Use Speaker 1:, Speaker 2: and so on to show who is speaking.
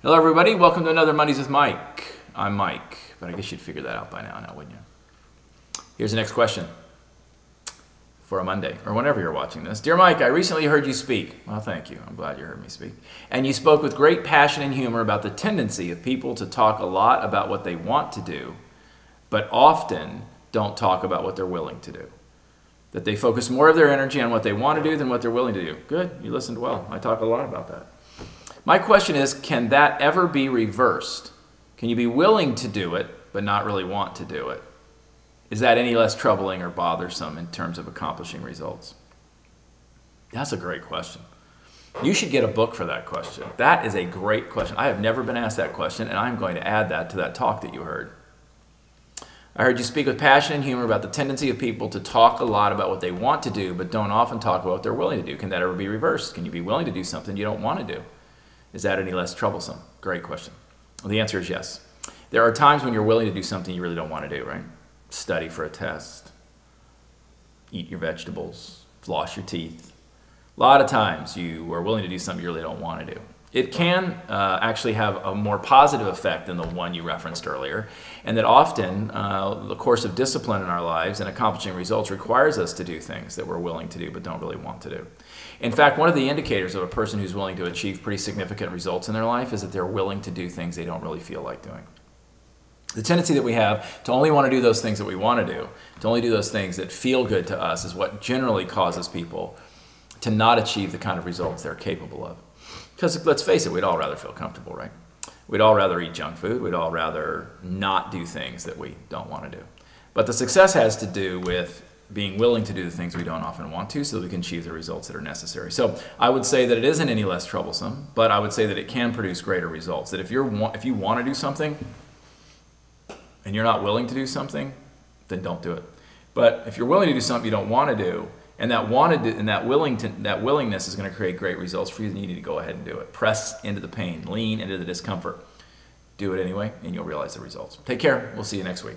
Speaker 1: Hello everybody, welcome to another Mondays with Mike. I'm Mike, but I guess you'd figure that out by now, wouldn't you? Here's the next question for a Monday, or whenever you're watching this. Dear Mike, I recently heard you speak. Well, thank you. I'm glad you heard me speak. And you spoke with great passion and humor about the tendency of people to talk a lot about what they want to do, but often don't talk about what they're willing to do. That they focus more of their energy on what they want to do than what they're willing to do. Good, you listened well. I talk a lot about that. My question is, can that ever be reversed? Can you be willing to do it, but not really want to do it? Is that any less troubling or bothersome in terms of accomplishing results? That's a great question. You should get a book for that question. That is a great question. I have never been asked that question, and I'm going to add that to that talk that you heard. I heard you speak with passion and humor about the tendency of people to talk a lot about what they want to do, but don't often talk about what they're willing to do. Can that ever be reversed? Can you be willing to do something you don't want to do? Is that any less troublesome? Great question. Well, the answer is yes. There are times when you're willing to do something you really don't want to do, right? Study for a test, eat your vegetables, floss your teeth. A lot of times you are willing to do something you really don't want to do. It can actually have a more positive effect than the one you referenced earlier, and that often the course of discipline in our lives and accomplishing results requires us to do things that we're willing to do but don't really want to do. In fact, one of the indicators of a person who's willing to achieve pretty significant results in their life is that they're willing to do things they don't really feel like doing. The tendency that we have to only want to do those things that we want to do, to only do those things that feel good to us, is what generally causes people to not achieve the kind of results they're capable of. Because let's face it, we'd all rather feel comfortable, right? We'd all rather eat junk food. We'd all rather not do things that we don't want to do. But the success has to do with being willing to do the things we don't often want to so that we can achieve the results that are necessary. So I would say that it isn't any less troublesome, but I would say that it can produce greater results. That if you want to do something and you're not willing to do something, then don't do it. But if you're willing to do something you don't want to do, and that willingness is going to create great results for you, then you need to go ahead and do it. Press into the pain, lean into the discomfort. Do it anyway, and you'll realize the results. Take care. We'll see you next week.